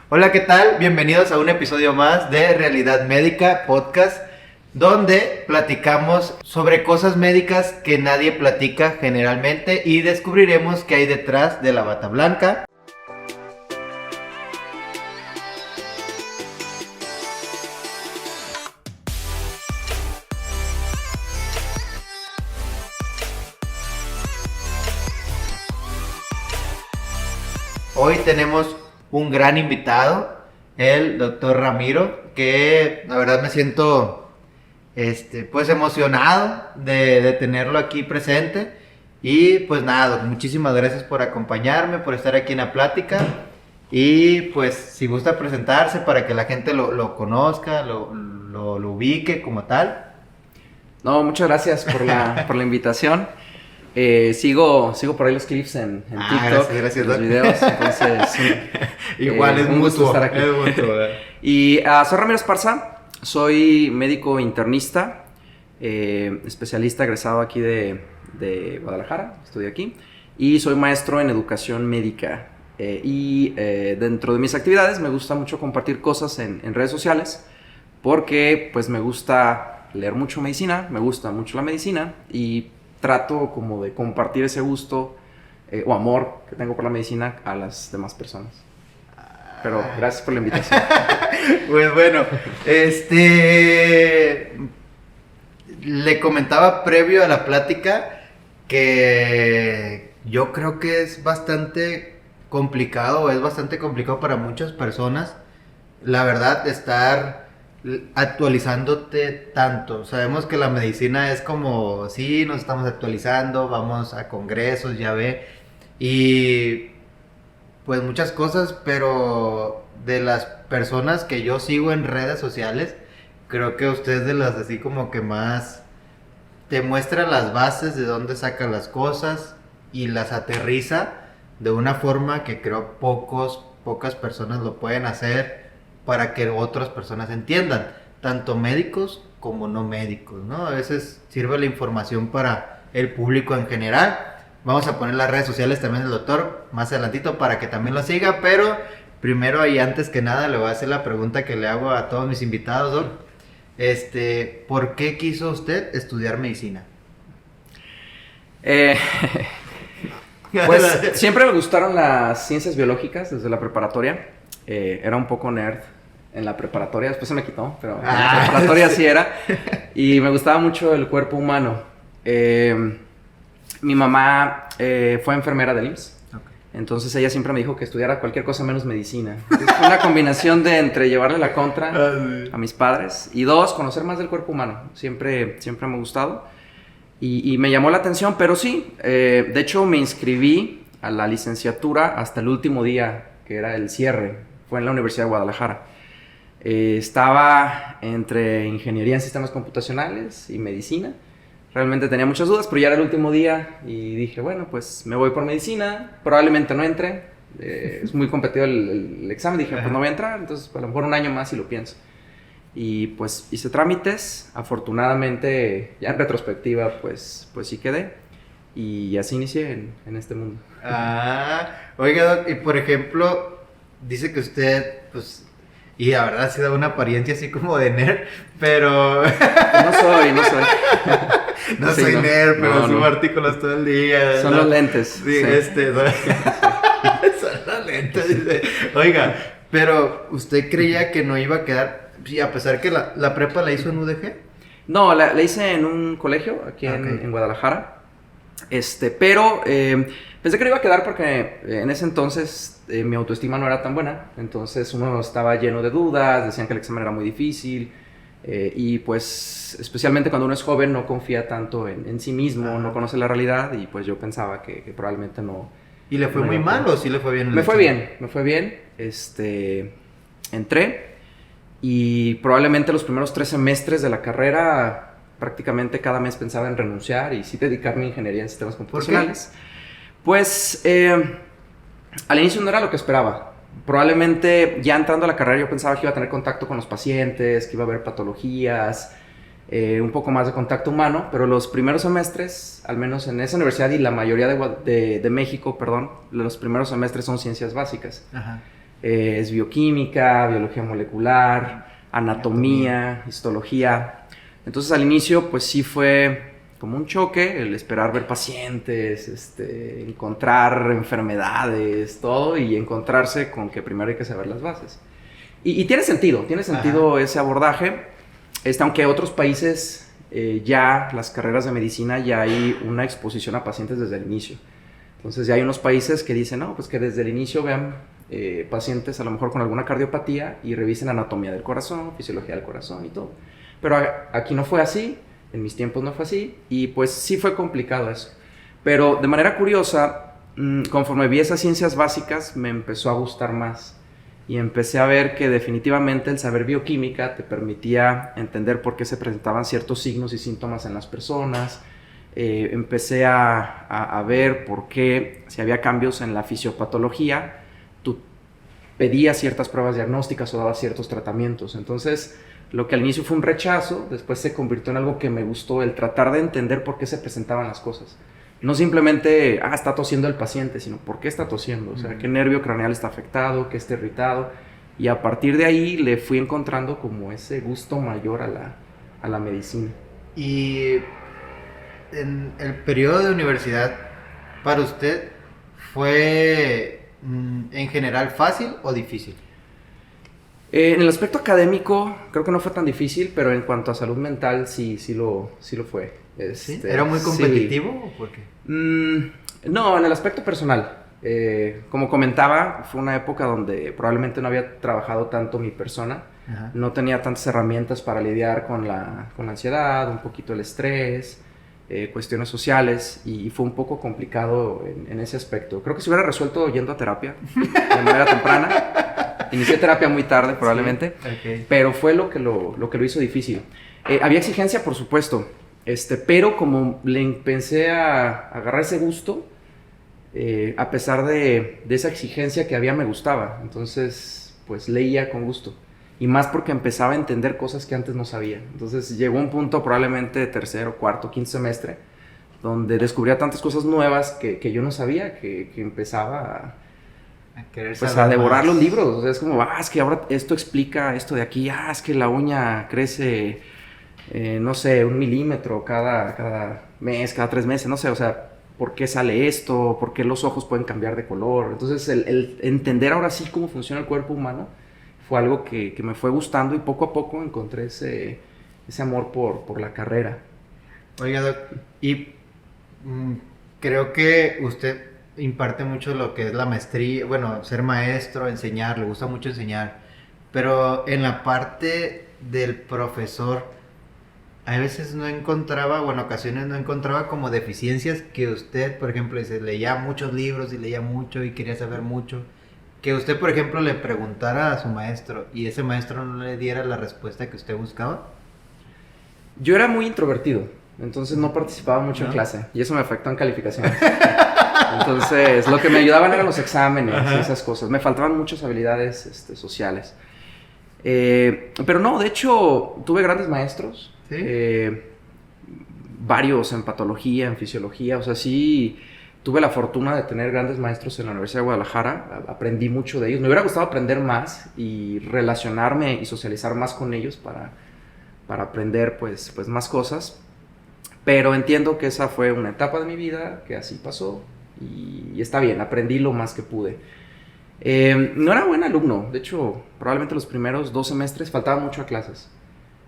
Hola, ¿qué tal? Bienvenidos a un episodio más de Realidad Médica Podcast, donde platicamos sobre cosas médicas que nadie platica generalmente y descubriremos qué hay detrás de la bata blanca. Hoy tenemos un gran invitado, el doctor Ramiro, que la verdad me siento pues emocionado de tenerlo aquí presente. Y pues nada, muchísimas gracias por acompañarme, por estar aquí en la plática. Y pues si gusta presentarse para que la gente lo conozca, lo ubique como tal. No, muchas gracias por la invitación. Sigo por ahí los clips en TikTok, gracias, los videos, entonces igual es un gusto estar aquí. Y soy Ramiro Esparza, soy médico internista, especialista egresado aquí de Guadalajara, estudié aquí, y soy maestro en educación médica. Dentro de mis actividades me gusta mucho compartir cosas en redes sociales, porque pues me gusta leer mucho medicina, me gusta mucho la medicina y trato como de compartir ese gusto o amor que tengo por la medicina a las demás personas. Pero gracias por la invitación. Pues bueno, le comentaba previo a la plática que yo creo que es bastante complicado para muchas personas, la verdad, estar actualizándote tanto. Sabemos que la medicina es como, sí, nos estamos actualizando, vamos a congresos, ya ve, y pues muchas cosas, pero de las personas que yo sigo en redes sociales, creo que usted es de las así como que más te muestra las bases de dónde saca las cosas y las aterriza de una forma que creo pocas personas lo pueden hacer para que otras personas entiendan, tanto médicos como no médicos, ¿no? A veces sirve la información para el público en general. Vamos a poner las redes sociales también del doctor más adelantito para que también lo siga, pero primero y antes que nada le voy a hacer la pregunta que le hago a todos mis invitados, Doc. ¿Por qué quiso usted estudiar medicina? Pues siempre me gustaron las ciencias biológicas desde la preparatoria. Era un poco nerd en la preparatoria, después se me quitó, pero en la preparatoria sí era. Y me gustaba mucho el cuerpo humano. Mi mamá fue enfermera del IMSS. Okay. Entonces ella siempre me dijo que estudiara cualquier cosa menos medicina. Entonces, fue una combinación de entre llevarle la contra a mis padres y dos, conocer más del cuerpo humano. Siempre me ha gustado. Y me llamó la atención, pero sí, de hecho me inscribí a la licenciatura hasta el último día, que era el cierre. Fue en la Universidad de Guadalajara. Estaba entre ingeniería en sistemas computacionales y medicina. Realmente tenía muchas dudas, pero ya era el último día y dije, bueno, pues me voy por medicina. Probablemente no entre. Es muy competido el examen. Dije, pues no voy a entrar, entonces a lo mejor un año más y lo pienso. Y pues hice trámites. Afortunadamente, ya en retrospectiva, pues sí quedé. Y así inicié en este mundo. Oiga, Doc, y por ejemplo, dice que usted, pues, y la verdad sí da una apariencia así como de nerd, pero... No soy. No soy nerd, pero subo artículos todo el día. Son los lentes. Sí, son los lentes. Dice. Oiga, pero ¿usted creía que no iba a quedar, sí, a pesar que la prepa la hizo en UDG? No, la hice en un colegio aquí en Guadalajara. Pero pensé que no iba a quedar porque en ese entonces mi autoestima no era tan buena. Entonces uno estaba lleno de dudas, decían que el examen era muy difícil. Y pues especialmente cuando uno es joven no confía tanto en sí mismo, no conoce la realidad y pues yo pensaba que probablemente no. ¿Y le fue muy mal o sí le fue bien? Me fue bien. Entré y probablemente los primeros 3 semestres de la carrera prácticamente cada mes pensaba en renunciar y sí dedicarme a ingeniería en sistemas computacionales. ¿Por qué? Pues al inicio no era lo que esperaba. Probablemente ya entrando a la carrera yo pensaba que iba a tener contacto con los pacientes, que iba a haber patologías, un poco más de contacto humano, pero los primeros semestres, al menos en esa universidad y la mayoría de México, los primeros semestres son ciencias básicas. Ajá. Es bioquímica, biología molecular, anatomía, histología. Entonces al inicio pues sí fue como un choque el esperar ver pacientes, encontrar enfermedades, todo, y encontrarse con que primero hay que saber las bases. Y tiene sentido Ajá. Ese abordaje, aunque otros países ya las carreras de medicina ya hay una exposición a pacientes desde el inicio. Entonces ya hay unos países que dicen, no, pues que desde el inicio vean pacientes a lo mejor con alguna cardiopatía y revisen anatomía del corazón, fisiología del corazón y todo. Pero aquí no fue así, en mis tiempos no fue así, y pues sí fue complicado eso. Pero de manera curiosa, conforme vi esas ciencias básicas, me empezó a gustar más. Y empecé a ver que definitivamente el saber bioquímica te permitía entender por qué se presentaban ciertos signos y síntomas en las personas. Empecé a ver por qué, si había cambios en la fisiopatología, tú pedías ciertas pruebas diagnósticas o dabas ciertos tratamientos. Entonces, lo que al inicio fue un rechazo, después se convirtió en algo que me gustó, el tratar de entender por qué se presentaban las cosas. No simplemente, está tosiendo el paciente, sino por qué está tosiendo, o sea, qué nervio craneal está afectado, qué está irritado. Y a partir de ahí le fui encontrando como ese gusto mayor a la medicina. Y en el periodo de universidad, para usted, ¿fue en general fácil o difícil? En el aspecto académico creo que no fue tan difícil, pero en cuanto a salud mental sí lo fue. ¿Sí? ¿Era muy competitivo sí. o por qué? No, en el aspecto personal. Como comentaba, fue una época donde probablemente no había trabajado tanto mi persona. Ajá. No tenía tantas herramientas para lidiar con la ansiedad, un poquito el estrés, cuestiones sociales, y fue un poco complicado en ese aspecto. Creo que se hubiera resuelto yendo a terapia de manera temprana. Inicié terapia muy tarde probablemente, sí, okay. Pero fue lo que lo hizo difícil. Había exigencia, por supuesto, pero como le empecé a agarrar ese gusto, a pesar de esa exigencia que había, me gustaba. Entonces, pues leía con gusto. Y más porque empezaba a entender cosas que antes no sabía. Entonces llegó un punto probablemente de tercero, cuarto, quinto semestre, donde descubría tantas cosas nuevas que yo no sabía, que empezaba a devorar más los libros. O sea, es como, es que ahora esto explica esto de aquí, es que la uña crece, no sé, 1 milímetro cada mes, cada 3 meses, no sé, o sea, ¿por qué sale esto? ¿Por qué los ojos pueden cambiar de color? Entonces, el entender ahora sí cómo funciona el cuerpo humano fue algo que me fue gustando, y poco a poco encontré ese amor por la carrera. Oiga, Doc, y creo que usted imparte mucho lo que es la maestría, bueno, ser maestro, enseñar, le gusta mucho enseñar, pero en la parte del profesor, a veces no encontraba, o en ocasiones no encontraba como deficiencias que usted, por ejemplo, dice, leía muchos libros y leía mucho y quería saber mucho, que usted, por ejemplo, le preguntara a su maestro y ese maestro no le diera la respuesta que usted buscaba. Yo era muy introvertido, entonces no participaba mucho en clase, y eso me afectó en calificaciones. Entonces, lo que me ayudaban eran los exámenes y esas cosas. Me faltaban muchas habilidades sociales. Pero no, de hecho, tuve grandes maestros. ¿Sí? Varios en patología, en fisiología. O sea, sí, tuve la fortuna de tener grandes maestros en la Universidad de Guadalajara. Aprendí mucho de ellos. Me hubiera gustado aprender más y relacionarme y socializar más con ellos para aprender pues más cosas. Pero entiendo que esa fue una etapa de mi vida, que así pasó. Y está bien, aprendí lo más que pude. No era buen alumno, de hecho, probablemente los primeros 2 semestres faltaba mucho a clases,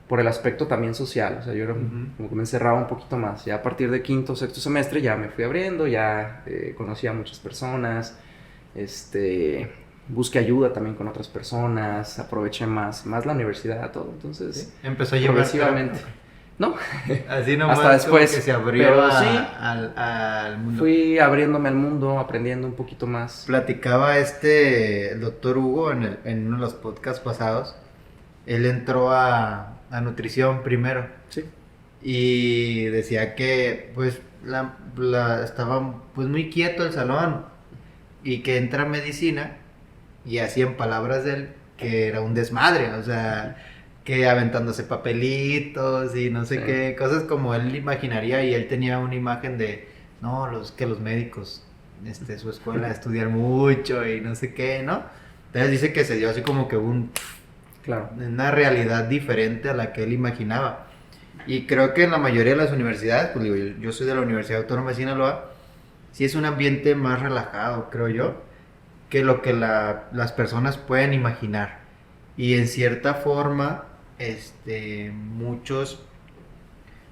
por el aspecto también social. O sea, yo era como que me encerraba un poquito más. Ya a partir de quinto o sexto semestre ya me fui abriendo, ya conocí a muchas personas, busqué ayuda también con otras personas, aproveché más la universidad, todo. Entonces, ¿sí? Empezó a llevar progresivamente. ¿No? Así nomás hasta después, que se abrió al mundo. Fui abriéndome al mundo, aprendiendo un poquito más. Platicaba el doctor Hugo en uno de los podcasts pasados. Él entró a nutrición primero. Sí. Y decía que pues estaba pues muy quieto el salón, y que entra a medicina, y así en palabras de él, que era un desmadre, o sea, que aventándose papelitos y no sé qué, cosas como él imaginaría, y él tenía una imagen de, no, que los médicos, su escuela estudian mucho y no sé qué, ¿no? Entonces dice que se dio así como que Claro. una realidad diferente a la que él imaginaba. Y creo que en la mayoría de las universidades, pues digo, yo soy de la Universidad Autónoma de Sinaloa, sí es un ambiente más relajado, creo yo, que lo que las personas pueden imaginar. Y en cierta forma, muchos,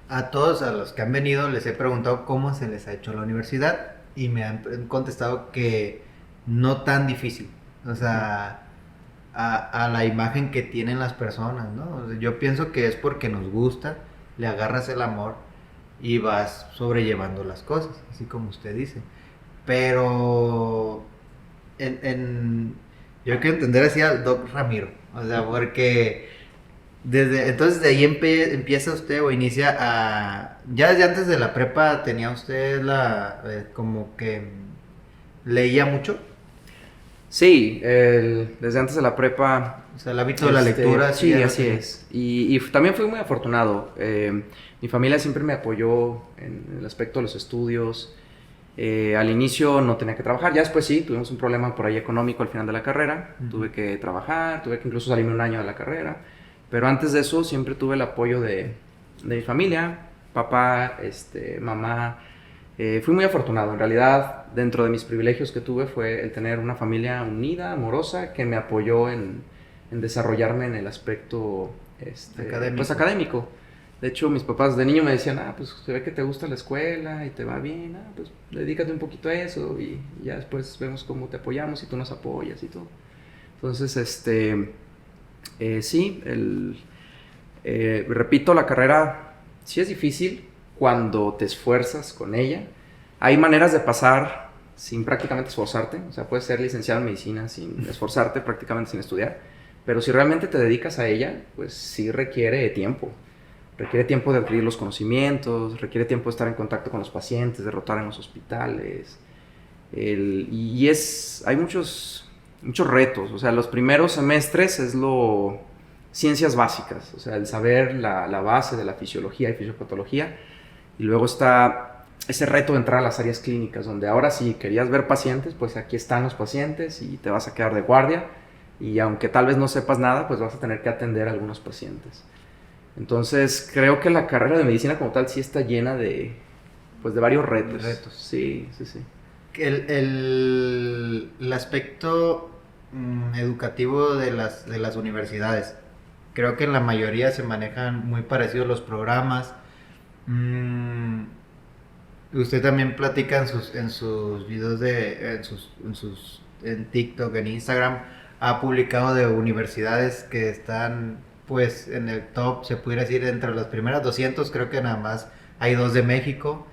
a todos a los que han venido, les he preguntado cómo se les ha hecho la universidad y me han contestado que no tan difícil. O sea, a la imagen que tienen las personas, ¿no? O sea, yo pienso que es porque nos gusta, le agarras el amor y vas sobrellevando las cosas, así como usted dice. Pero yo quiero entender así al Doc Ramiro, o sea, porque entonces de ahí empieza usted o inicia ya desde antes de la prepa tenía usted como que leía mucho, Sí, desde antes de la prepa. o sea, el hábito de la lectura. Sí, ya lo así tenía. es. Y también fui muy afortunado. Mi familia siempre me apoyó en el aspecto de los estudios. Al inicio no tenía que trabajar, ya después sí, tuvimos un problema por ahí económico al final de la carrera. Tuve que trabajar, tuve que incluso salirme un año de la carrera. Pero antes de eso siempre tuve el apoyo de mi familia, papá, mamá. Fui muy afortunado, en realidad dentro de mis privilegios que tuve fue el tener una familia unida, amorosa, que me apoyó en desarrollarme en el aspecto Académico. pues académico. De hecho, mis papás de niño me decían, pues se ve que te gusta la escuela y te va bien, pues dedícate un poquito a eso y ya después vemos cómo te apoyamos y tú nos apoyas y todo. Entonces, sí, repito, la carrera sí es difícil cuando te esfuerzas con ella. Hay maneras de pasar sin prácticamente esforzarte, o sea, puedes ser licenciado en medicina sin esforzarte, prácticamente sin estudiar, pero si realmente te dedicas a ella, pues sí requiere tiempo. Requiere tiempo de adquirir los conocimientos, requiere tiempo de estar en contacto con los pacientes, de rotar en los hospitales. Hay muchos retos, o sea, los primeros semestres es ciencias básicas, o sea, el saber la base de la fisiología y fisiopatología, y luego está ese reto de entrar a las áreas clínicas, donde ahora si querías ver pacientes, pues aquí están los pacientes y te vas a quedar de guardia, y aunque tal vez no sepas nada, pues vas a tener que atender a algunos pacientes. Entonces, creo que la carrera de medicina como tal sí está llena de varios retos. Sí, sí, sí. El aspecto educativo de las universidades. Creo que en la mayoría se manejan muy parecidos los programas. Usted también platica en sus videos en TikTok, en Instagram, ha publicado de universidades que están pues en el top, se pudiera decir, entre las primeras 200, creo que nada más hay 2 de México.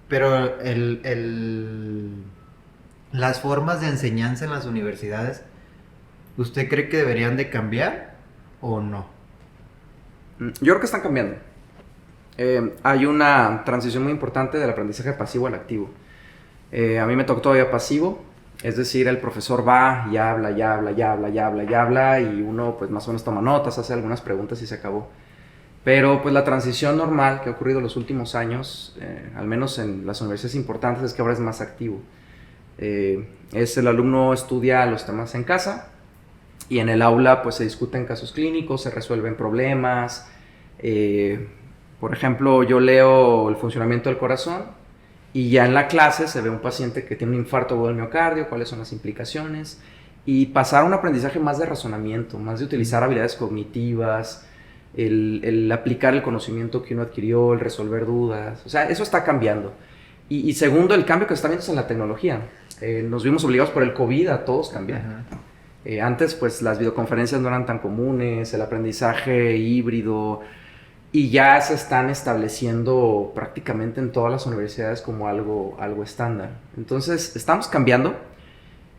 Pero las formas de enseñanza en las universidades, ¿usted cree que deberían de cambiar o no? Yo creo que están cambiando. Hay una transición muy importante del aprendizaje pasivo al activo. A mí me tocó todavía pasivo, es decir, el profesor va y habla, y habla, y habla, y habla, y habla, y uno pues más o menos toma notas, hace algunas preguntas y se acabó. Pero pues la transición normal que ha ocurrido en los últimos años, al menos en las universidades importantes, es que ahora es más activo. El alumno estudia los temas en casa y en el aula pues se discuten casos clínicos, se resuelven problemas. Por ejemplo, yo leo el funcionamiento del corazón y ya en la clase se ve un paciente que tiene un infarto agudo del miocardio, cuáles son las implicaciones, y pasar a un aprendizaje más de razonamiento, más de utilizar habilidades cognitivas, el aplicar el conocimiento que uno adquirió, el resolver dudas. O sea, eso está cambiando. Y segundo, el cambio que se está viendo es en la tecnología. Nos vimos obligados por el COVID a todos cambiar. Antes, pues, las videoconferencias no eran tan comunes, el aprendizaje híbrido, y ya se están estableciendo prácticamente en todas las universidades como algo estándar. Entonces, estamos cambiando.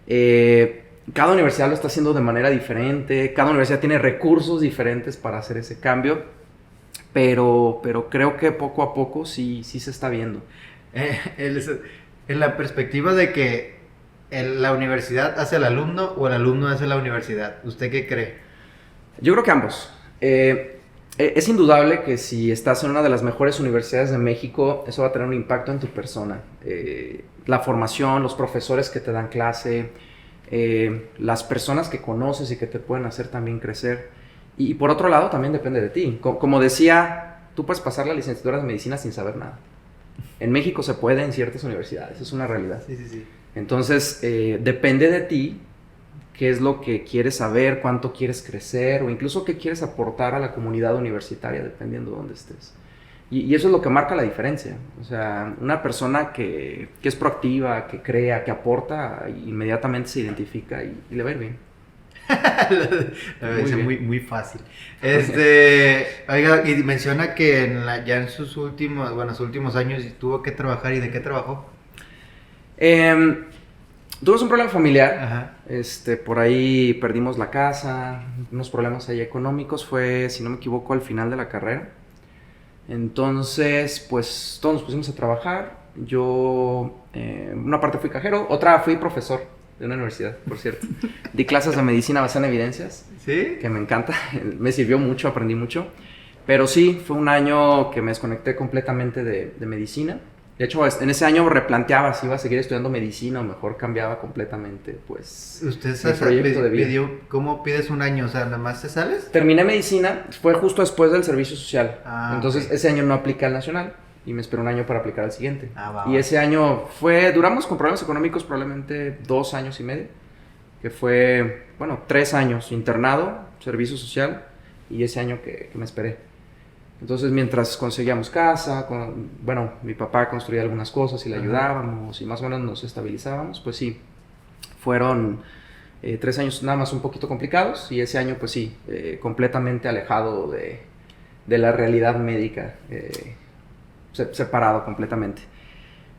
Cada universidad lo está haciendo de manera diferente, cada universidad tiene recursos diferentes para hacer ese cambio, pero creo que poco a poco sí se está viendo. En la perspectiva de que la universidad hace al alumno o el alumno hace la universidad, ¿usted qué cree? Yo creo que ambos. Es indudable que si estás en una de las mejores universidades de México, eso va a tener un impacto en tu persona. La formación, los profesores que te dan clase, las personas que conoces y que te pueden hacer también crecer. Y por otro lado, también depende de ti. Como decía, tú puedes pasar la licenciatura de medicina sin saber nada. En México se puede en ciertas universidades, es una realidad. Sí. Entonces, depende de ti qué es lo que quieres saber, cuánto quieres crecer o incluso qué quieres aportar a la comunidad universitaria, dependiendo de dónde estés. Y eso es lo que marca la diferencia. O sea, una persona que es proactiva, que crea, que aporta, inmediatamente se identifica y le va a ir bien. Muy fácil. Oiga, y menciona que ya en sus últimos años tuvo que trabajar. ¿Y de qué trabajó? Tuvimos un problema familiar. Ajá. Por ahí perdimos la casa, unos problemas ahí económicos. Fue, si no me equivoco, al final de la carrera. Entonces, pues todos nos pusimos a trabajar. Yo, una parte fui cajero, otra fui profesor de una universidad, por cierto. Di clases de medicina basada en evidencias. ¿Sí? Que me encanta, me sirvió mucho, aprendí mucho. Pero sí, fue un año que me desconecté completamente de medicina. De hecho, en ese año replanteaba si iba a seguir estudiando medicina o mejor cambiaba completamente, pues, ¿Usted mi proyecto de vida. ¿Cómo pides un año? O sea, ¿nada más te sales? Terminé medicina, fue justo después del servicio social. Entonces, okay. ese año no apliqué al nacional y me esperé un año para aplicar al siguiente. Y va. ese año duramos con problemas económicos probablemente 2 años y medio, que fue, 3 años internado, servicio social y ese año que me esperé. Entonces, mientras conseguíamos casa, mi papá construía algunas cosas y le ayudábamos y más o menos nos estabilizábamos, pues sí, fueron 3 años nada más un poquito complicados y ese año, pues sí, completamente alejado de la realidad médica, separado completamente.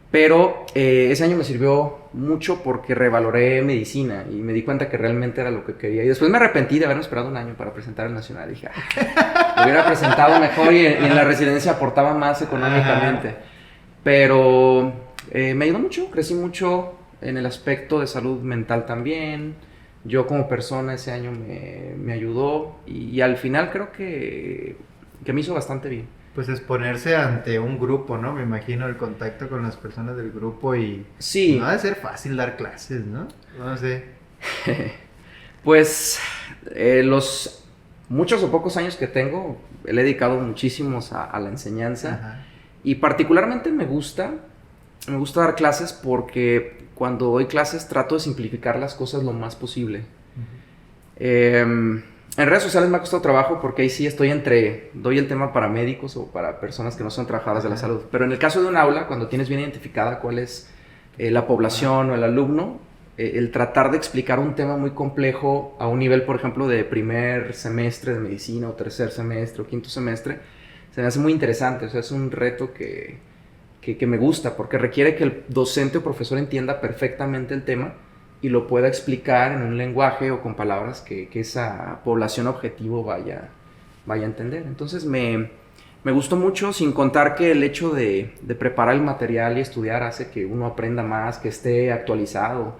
Pero ese año me sirvió mucho porque revaloré medicina y me di cuenta que realmente era lo que quería. Y después me arrepentí de haberme esperado un año para presentar el nacional. Dije, lo hubiera presentado mejor y en la residencia aportaba más económicamente. Pero me ayudó mucho, crecí mucho en el aspecto de salud mental también. Yo como persona ese año me ayudó y al final creo que me hizo bastante bien. Pues exponerse ante un grupo, ¿no? Me imagino el contacto con las personas del grupo y... Sí. No ha de ser fácil dar clases, ¿no? No sé. Pues los muchos o pocos años que tengo, le he dedicado muchísimos a la enseñanza. Ajá. Y particularmente me gusta dar clases porque cuando doy clases trato de simplificar las cosas lo más posible. En redes sociales me ha costado trabajo porque ahí sí doy el tema para médicos o para personas que no son trabajadoras de la salud. Pero en el caso de un aula, cuando tienes bien identificada cuál es la población o el alumno, el tratar de explicar un tema muy complejo a un nivel, por ejemplo, de primer semestre de medicina o tercer semestre o quinto semestre, se me hace muy interesante. O sea, es un reto que me gusta porque requiere que el docente o profesor entienda perfectamente el tema y lo pueda explicar en un lenguaje o con palabras que esa población objetivo vaya a entender. Entonces me gustó mucho, sin contar que el hecho de preparar el material y estudiar hace que uno aprenda más, que esté actualizado,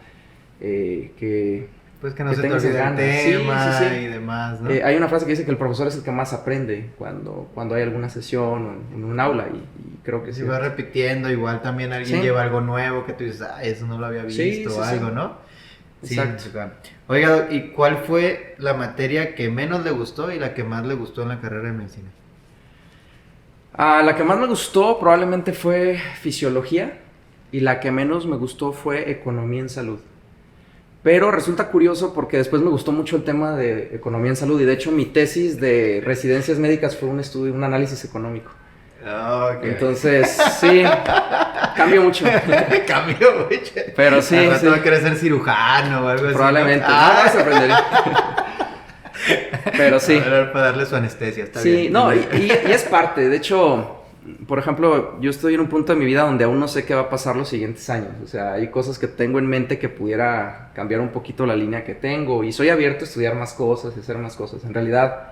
pues que no se te olvide el tema y demás, ¿no? Hay una frase que dice que el profesor es el que más aprende cuando hay alguna sesión o en un aula y creo que sí. Si va repitiendo, igual también alguien lleva algo nuevo que tú dices, eso no lo había visto o algo, ¿no? Exacto. Sí. Oiga, ¿y cuál fue la materia que menos le gustó y la que más le gustó en la carrera de medicina? La que más me gustó probablemente fue fisiología y la que menos me gustó fue economía en salud. Pero resulta curioso porque después me gustó mucho el tema de economía en salud y de hecho mi tesis de residencias médicas fue un análisis económico. Okay. Entonces, sí, cambió mucho. Cambió mucho. Pero sí. Al rato va a querer ser cirujano o algo probablemente. así. Probablemente. No me sorprendería. Pero sí. Para darle su anestesia, está bien. Sí, no, y es parte. De hecho, por ejemplo, yo estoy en un punto de mi vida donde aún no sé qué va a pasar los siguientes años. O sea, hay cosas que tengo en mente que pudiera cambiar un poquito la línea que tengo. Y soy abierto a estudiar más cosas y hacer más cosas. En realidad,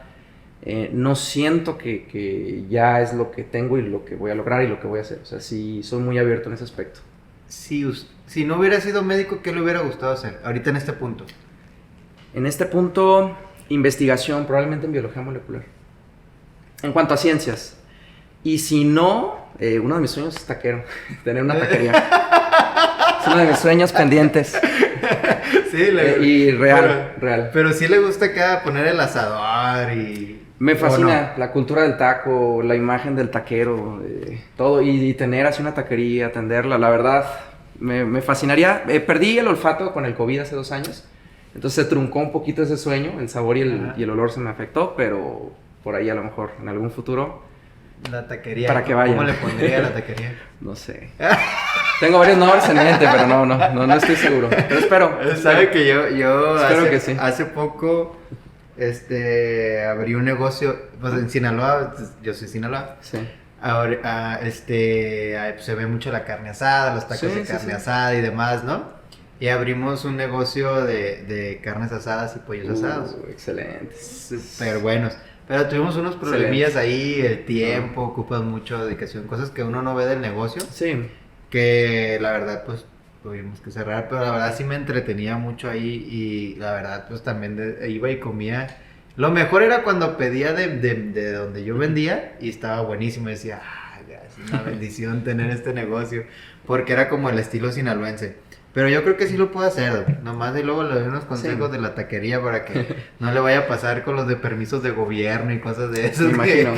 no siento que ya es lo que tengo y lo que voy a lograr y lo que voy a hacer. O sea, sí, soy muy abierto en ese aspecto. Si no hubiera sido médico, ¿qué le hubiera gustado hacer ahorita en este punto? En este punto, investigación, probablemente en biología molecular. En cuanto a ciencias. Y si no, uno de mis sueños es taquero, tener una taquería. Es uno de mis sueños pendientes. Sí, y real. Pero sí le gusta acá poner el asador y... Me fascina la cultura del taco, la imagen del taquero, todo, y tener así una taquería, atenderla, la verdad, me fascinaría. Perdí el olfato con el COVID hace 2 años, entonces se truncó un poquito ese sueño, el sabor y el olor se me afectó, pero por ahí a lo mejor en algún futuro... La taquería. Para que vaya. ¿Cómo le pondría a la taquería? No sé. Tengo varios nombres en mente, pero no estoy seguro. Pero espero. ¿Sabe que yo Espero que sí. hace poco abrí un negocio pues en Sinaloa, yo soy Sinaloa. Sí. Ahora, se ve mucho la carne asada, los tacos de carne asada y demás, ¿no? Y abrimos un negocio de carnes asadas y pollos asados. Excelente. Súper buenos. Pero tuvimos unos problemillas ahí, el tiempo, ocupas mucha dedicación, cosas que uno no ve del negocio. Sí. Que la verdad, pues, tuvimos que cerrar, pero la verdad sí me entretenía mucho ahí y la verdad, pues, también iba y comía. Lo mejor era cuando pedía de donde yo vendía y estaba buenísimo y decía, es una bendición tener este negocio, porque era como el estilo sinaloense. Pero yo creo que sí lo puedo hacer, nomás y luego le doy unos consejos de la taquería para que no le vaya a pasar con los de permisos de gobierno y cosas de esas. Me imagino.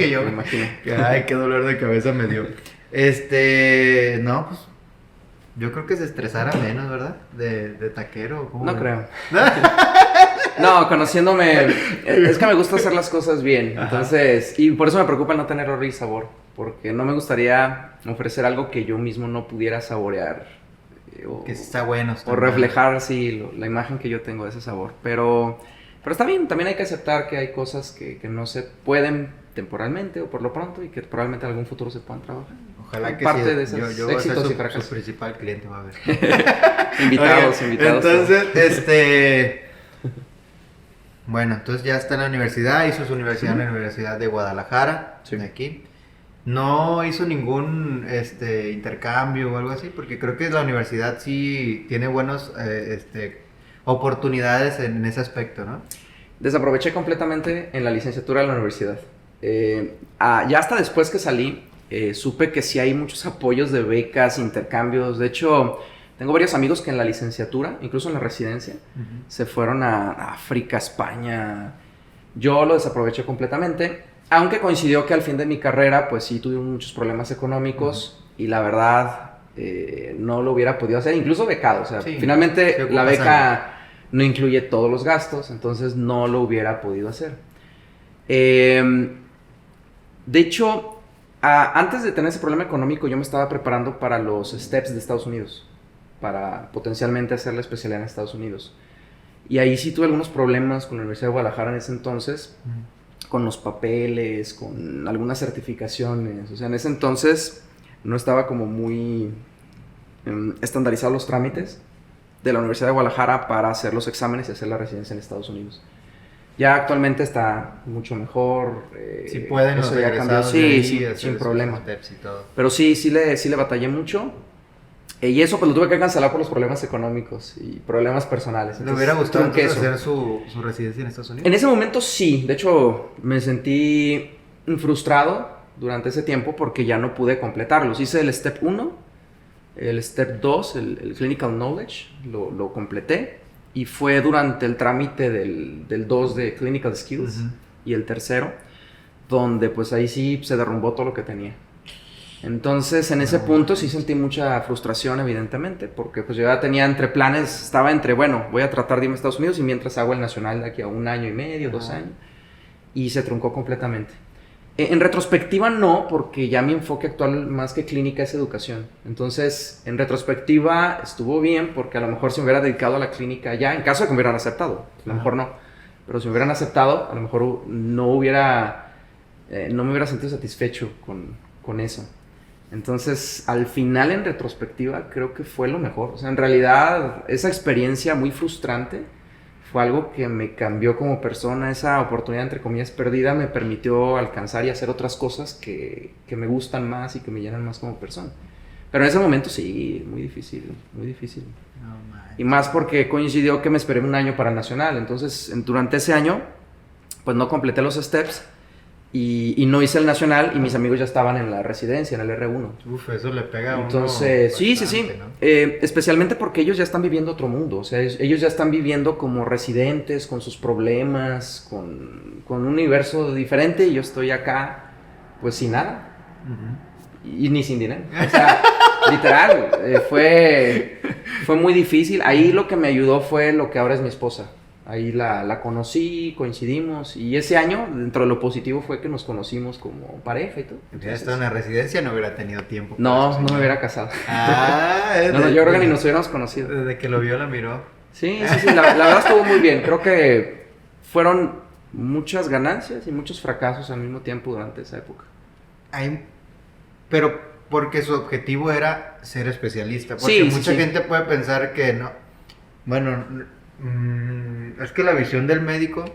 Ay, qué dolor de cabeza me dio. No, pues yo creo que se estresara menos, ¿verdad? De taquero. ¿Cómo no creo. No, conociéndome, es que me gusta hacer las cosas bien. Entonces, y por eso me preocupa el no tener olor y sabor, porque no me gustaría ofrecer algo que yo mismo no pudiera saborear. Que sí está bueno. O reflejar, sí, la imagen que yo tengo de ese sabor. Pero está bien, también hay que aceptar que hay cosas que no se pueden temporalmente o por lo pronto y que probablemente en algún futuro se puedan trabajar. Ojalá que parte sí. de esos Yo voy a ser éxitos y fracasos. su principal cliente, va a ver. invitados. Entonces, bueno, entonces ya está en la universidad, hizo su universidad en la Universidad de Guadalajara, de aquí. No hizo ningún intercambio o algo así, porque creo que la universidad sí tiene buenas oportunidades en ese aspecto, ¿no? Desaproveché completamente en la licenciatura de la universidad. Ya hasta después que salí, supe que sí hay muchos apoyos de becas, intercambios. De hecho, tengo varios amigos que en la licenciatura, incluso en la residencia, se fueron a África, España. Yo lo desaproveché completamente. Aunque coincidió que al fin de mi carrera, pues sí tuve muchos problemas económicos y la verdad no lo hubiera podido hacer, incluso becado. O sea, finalmente la beca no incluye todos los gastos, entonces no lo hubiera podido hacer. De hecho, antes de tener ese problema económico, yo me estaba preparando para los STEPS de Estados Unidos, para potencialmente hacer la especialidad en Estados Unidos. Y ahí sí tuve algunos problemas con la Universidad de Guadalajara en ese entonces. Con los papeles, con algunas certificaciones. O sea, en ese entonces no estaba como muy estandarizados los trámites de la Universidad de Guadalajara para hacer los exámenes y hacer la residencia en Estados Unidos. Ya actualmente está mucho mejor. Si pueden eso los ya cambió. Sí, sin problema. Pero sí le batallé mucho. Y eso pues lo tuve que cancelar por los problemas económicos y problemas personales. ¿Le hubiera gustado hacer su residencia en Estados Unidos? En ese momento sí. De hecho, me sentí frustrado durante ese tiempo porque ya no pude completarlos. Hice el Step 1, el Step 2, el Clinical Knowledge, lo completé. Y fue durante el trámite del 2 de Clinical Skills y el tercero, donde pues ahí sí se derrumbó todo lo que tenía. Entonces, en ese punto sí sentí mucha frustración, evidentemente, porque pues yo ya tenía estaba entre, bueno, voy a tratar de irme a Estados Unidos y mientras hago el nacional de aquí a 1 año y medio, 2 años, y se truncó completamente. En retrospectiva no, porque ya mi enfoque actual más que clínica es educación. Entonces, en retrospectiva estuvo bien, porque a lo mejor si me hubiera dedicado a la clínica ya, en caso de que me hubieran aceptado, a lo mejor no, pero si me hubieran aceptado, a lo mejor no me hubiera sentido satisfecho con eso. Entonces, al final, en retrospectiva, creo que fue lo mejor. O sea, en realidad, esa experiencia muy frustrante fue algo que me cambió como persona. Esa oportunidad, entre comillas, perdida, me permitió alcanzar y hacer otras cosas que me gustan más y que me llenan más como persona. Pero en ese momento sí, muy difícil, muy difícil. Y más porque coincidió que me esperé 1 año para el nacional. Entonces, durante ese año, pues no completé los steps. y no hice el nacional y mis amigos ya estaban en la residencia, en el R1. Uf, eso le pega a uno Entonces, sí, bastante, ¿no? especialmente porque ellos ya están viviendo otro mundo, o sea, ellos ya están viviendo como residentes, con sus problemas, con un universo diferente y yo estoy acá, pues sin nada. Y ni sin dinero. O sea, literal, fue muy difícil. Ahí lo que me ayudó fue lo que ahora es mi esposa. Ahí la conocí, coincidimos. Y ese año, dentro de lo positivo, fue que nos conocimos como pareja y todo. Si hubiera estado en la residencia, no hubiera tenido tiempo. No me hubiera casado. Ah, no, yo creo que ni nos hubiéramos conocido. Desde que lo vio, la miró. Sí, la verdad estuvo muy bien. Creo que fueron muchas ganancias y muchos fracasos al mismo tiempo durante esa época. Pero porque su objetivo era ser especialista. Porque mucha gente puede pensar que no. Bueno, es que la visión del médico,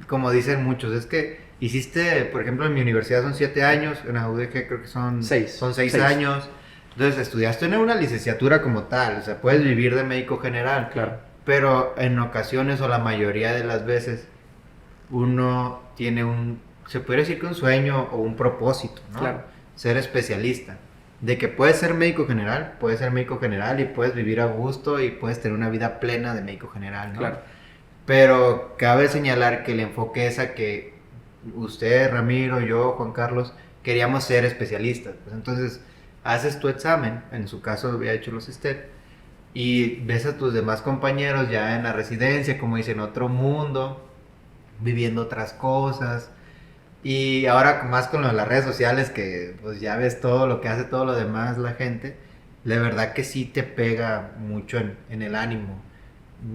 como dicen muchos, es que hiciste, por ejemplo, en mi universidad son 7 años, en la UDG creo que son 6 años. Entonces estudiaste en una licenciatura como tal, o sea, puedes vivir de médico general. Claro. Pero en ocasiones o la mayoría de las veces uno tiene se puede decir que un sueño o un propósito, ¿no? Claro. Ser especialista. De que puedes ser médico general y puedes vivir a gusto y puedes tener una vida plena de médico general, ¿no? Claro. Pero cabe señalar que el enfoque es a que usted, Ramiro, yo, Juan Carlos, queríamos ser especialistas. Pues entonces, haces tu examen, en su caso había hecho los STEP, y ves a tus demás compañeros ya en la residencia, como dicen, otro mundo, viviendo otras cosas. Y ahora más con lo de las redes sociales, que pues ya ves todo lo que hace todo lo demás la gente, la verdad que sí te pega mucho en el ánimo.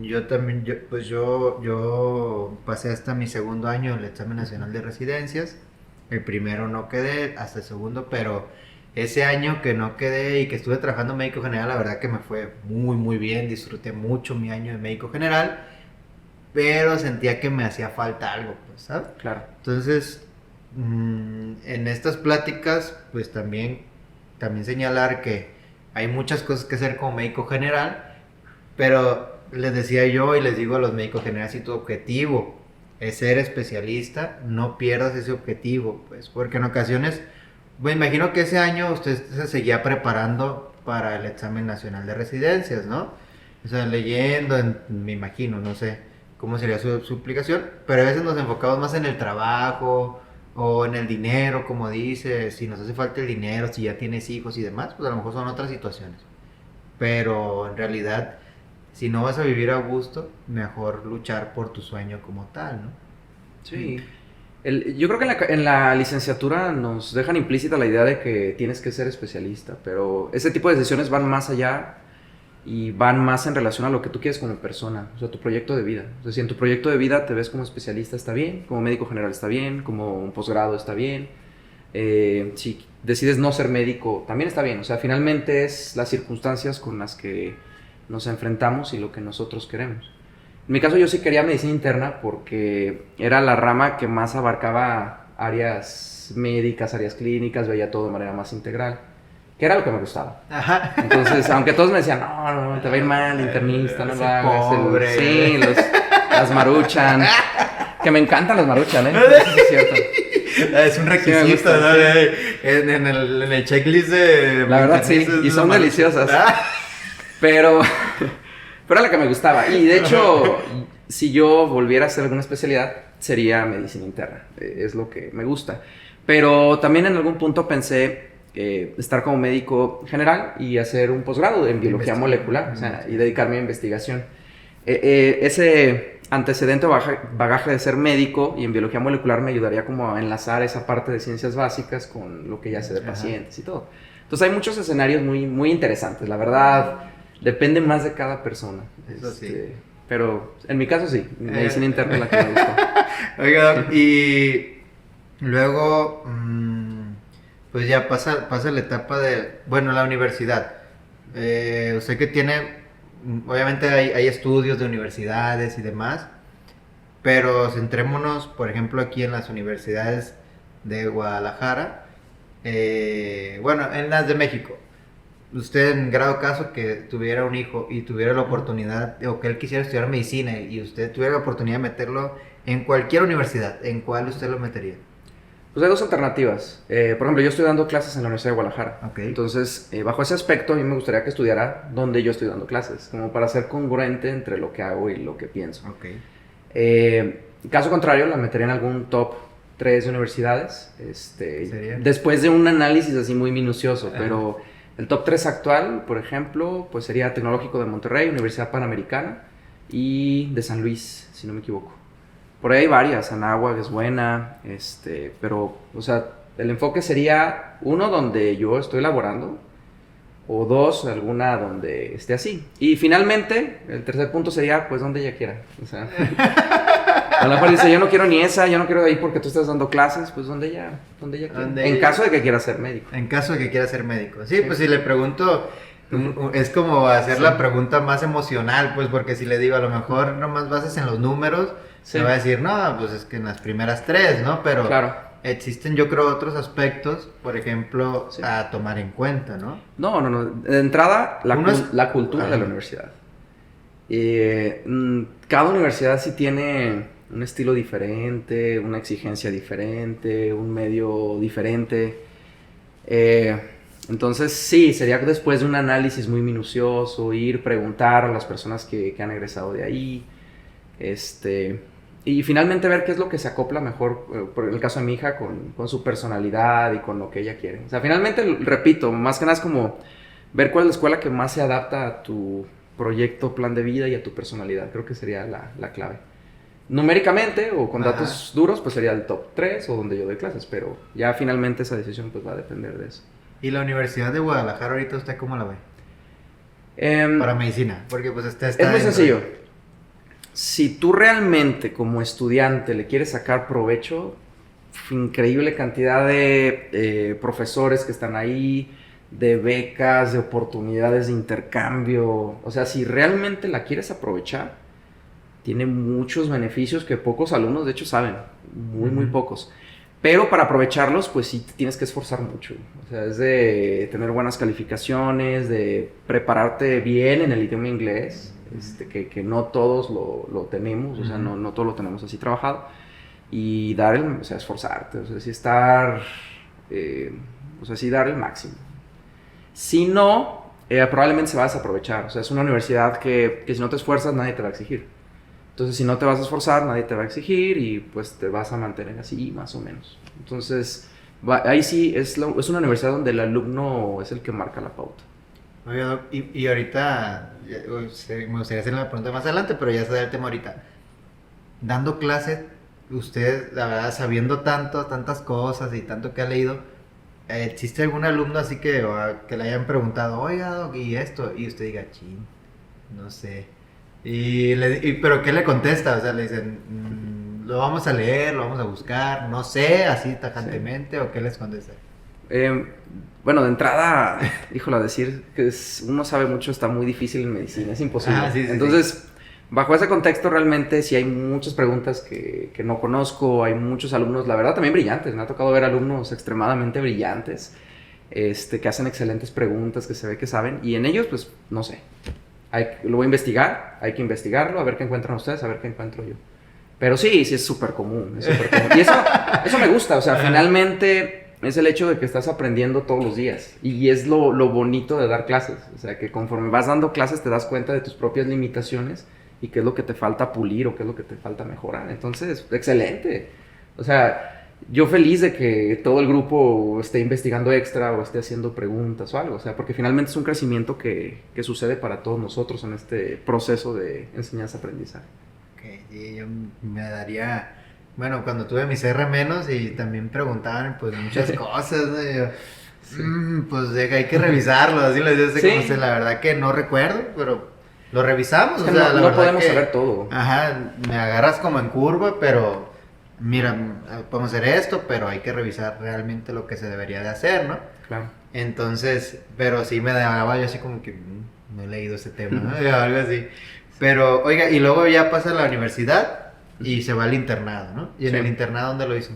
Yo también, yo pasé hasta mi segundo año en el examen nacional de residencias. El primero no quedé, hasta el segundo, pero ese año que no quedé y que estuve trabajando en médico general, la verdad que me fue muy, muy bien. Disfruté mucho mi año de médico general, pero sentía que me hacía falta algo, pues, ¿sabes? Claro. Entonces, en estas pláticas, pues también señalar que hay muchas cosas que hacer como médico general, pero les decía yo y les digo a los médicos generales, si tu objetivo es ser especialista, no pierdas ese objetivo, pues, porque en ocasiones, me imagino que ese año usted se seguía preparando para el examen nacional de residencias, ¿no? O sea, leyendo, me imagino, no sé cómo sería su aplicación, pero a veces nos enfocamos más en el trabajo o en el dinero, como dice, si nos hace falta el dinero, si ya tienes hijos y demás, pues a lo mejor son otras situaciones. Pero en realidad, si no vas a vivir a gusto, mejor luchar por tu sueño como tal, ¿no? Sí. Yo creo que en la licenciatura nos dejan implícita la idea de que tienes que ser especialista, pero ese tipo de decisiones van más allá y van más en relación a lo que tú quieres como persona, o sea, tu proyecto de vida. O sea, si en tu proyecto de vida te ves como especialista, está bien, como médico general está bien, como un posgrado está bien. Si decides no ser médico, también está bien. O sea, finalmente es las circunstancias con las que nos enfrentamos y lo que nosotros queremos. En mi caso yo sí quería medicina interna porque era la rama que más abarcaba áreas médicas, áreas clínicas, veía todo de manera más integral, que era lo que me gustaba. Ajá. Entonces, aunque todos me decían, no, te va a ir mal, internista, no lo hagas. Pobre. Sí, las maruchan. Que me encantan las maruchan, ¿eh? Eso sí es cierto. Es un requisito, Sí, gusta, ¿no? sí. En el checklist de... La verdad sí, y son deliciosas. Pero era la que me gustaba. Y de hecho, si yo volviera a hacer alguna especialidad, sería medicina interna. Es lo que me gusta. Pero también en algún punto pensé estar como médico general y hacer un posgrado en biología molecular, o sea, y dedicarme a investigación. Ese antecedente o bagaje de ser médico y en biología molecular me ayudaría como a enlazar esa parte de ciencias básicas con lo que ya sé de pacientes y todo. Entonces hay muchos escenarios muy, muy interesantes, la verdad. Depende más de cada persona. Eso sí. Pero en mi caso sí, medicina interna es la que me gusta. Oiga, Doc, y luego, pues ya pasa la etapa de, bueno, la universidad. Usted que tiene, obviamente hay estudios de universidades y demás, pero centrémonos, por ejemplo, aquí en las universidades de Guadalajara, bueno, en las de México. usted en grado caso que tuviera un hijo y tuviera la oportunidad, o que él quisiera estudiar medicina y usted tuviera la oportunidad de meterlo en cualquier universidad, ¿en cuál usted lo metería? Pues hay dos alternativas. Por ejemplo, yo estoy dando clases en la Universidad de Guadalajara. Okay. Entonces, bajo ese aspecto, a mí me gustaría que estudiara donde yo estoy dando clases, como para ser congruente entre lo que hago y lo que pienso. Okay. Caso contrario, la metería en algún top 3 de universidades, ¿Sería? después de un análisis así muy minucioso, pero el top 3 actual, por ejemplo, pues sería Tecnológico de Monterrey, Universidad Panamericana y de San Luis, si no me equivoco. Por ahí hay varias, Anáhuac es buena, pero, o sea, el enfoque sería, uno, donde yo estoy laborando, o dos, alguna donde esté así. Y finalmente, el tercer punto sería, pues, donde ella quiera. O sea, a lo mejor dice, yo no quiero ni esa, yo no quiero de ahí porque tú estás dando clases, pues, donde ella quiera. En caso de que quiera ser médico. En caso de que quiera ser médico. Sí, pues si le pregunto, es como hacer la pregunta más emocional, pues, porque si le digo, a lo mejor nomás bases en los números, se va a decir, no, pues es que en las primeras 3, ¿no? Pero claro, existen, yo creo, otros aspectos, por ejemplo, a tomar en cuenta, ¿no? No. De entrada, la cultura de la universidad. Cada universidad sí tiene un estilo diferente, una exigencia diferente, un medio diferente. Entonces, sí, sería después de un análisis muy minucioso, ir, preguntar a las personas que han egresado de ahí, y finalmente ver qué es lo que se acopla mejor, por el caso de mi hija, con su personalidad y con lo que ella quiere. O sea, finalmente, repito, más que nada es como ver cuál es la escuela que más se adapta a tu proyecto, plan de vida y a tu personalidad. Creo que sería la clave. Numéricamente o con datos duros, pues sería el top 3 o donde yo doy clases, pero ya finalmente esa decisión pues va a depender de eso. ¿Y la Universidad de Guadalajara ahorita usted cómo la ve? Para medicina, porque pues está es muy sencillo. Si tú realmente como estudiante le quieres sacar provecho, increíble cantidad de profesores que están ahí, de becas, de oportunidades de intercambio. O sea, si realmente la quieres aprovechar, tiene muchos beneficios que pocos alumnos de hecho saben, muy pocos. Pero para aprovecharlos, pues sí te tienes que esforzar mucho. O sea, es de tener buenas calificaciones, de prepararte bien en el idioma inglés, que no todos lo tenemos, o sea, no todos lo tenemos así trabajado. Y o sea, esforzarte, o sea, sí estar, sí dar el máximo. Si no, probablemente se va a desaprovechar. O sea, es una universidad que si no te esfuerzas, nadie te va a exigir. Entonces, si no te vas a esforzar, nadie te va a exigir y pues te vas a mantener así, más o menos. Entonces, ahí sí es una universidad donde el alumno es el que marca la pauta. Oiga, y ahorita, me gustaría hacerle una pregunta más adelante, pero ya se da el tema ahorita. Dando clases, usted, la verdad, sabiendo tantas cosas y tanto que ha leído, ¿existe algún alumno así que le hayan preguntado, oiga, Doc, y esto? Y usted diga, chin, no sé. Pero ¿qué le contesta? O sea, le dicen, lo vamos a leer, lo vamos a buscar, no sé, así tajantemente, ¿o qué les contesta? Bueno, de entrada, híjole, decir que uno sabe mucho está muy difícil en medicina, es imposible. Entonces, bajo ese contexto, realmente sí hay muchas preguntas que no conozco, hay muchos alumnos, la verdad, también brillantes. Me ha tocado ver alumnos extremadamente brillantes, que hacen excelentes preguntas, que se ve que saben, y en ellos, pues, no sé. Lo voy a investigar, hay que investigarlo, a ver qué encuentran ustedes, a ver qué encuentro yo. Pero sí es súper común, Y eso me gusta, o sea, finalmente es el hecho de que estás aprendiendo todos los días. Y es lo bonito de dar clases, o sea, que conforme vas dando clases te das cuenta de tus propias limitaciones y qué es lo que te falta pulir o qué es lo que te falta mejorar. Entonces, excelente. O sea, yo feliz de que todo el grupo esté investigando extra o esté haciendo preguntas o algo, o sea, porque finalmente es un crecimiento que sucede para todos nosotros en este proceso de enseñanza-aprendizaje. Sí, yo me daría, bueno, cuando tuve mi CR menos y también preguntaban pues muchas cosas, ¿no? Y yo, pues hay que revisarlo, así les decía, como la verdad que no recuerdo, pero lo revisamos, o sea, no podemos saber todo. Ajá, me agarras como en curva, pero mira, podemos hacer esto, pero hay que revisar realmente lo que se debería de hacer, ¿no? Claro. Entonces, pero sí me daba yo así como que no he leído ese tema, ¿no? Algo así. Pero, oiga, y luego ya pasa a la universidad y se va al internado, ¿no? ¿Y en el internado dónde lo hizo?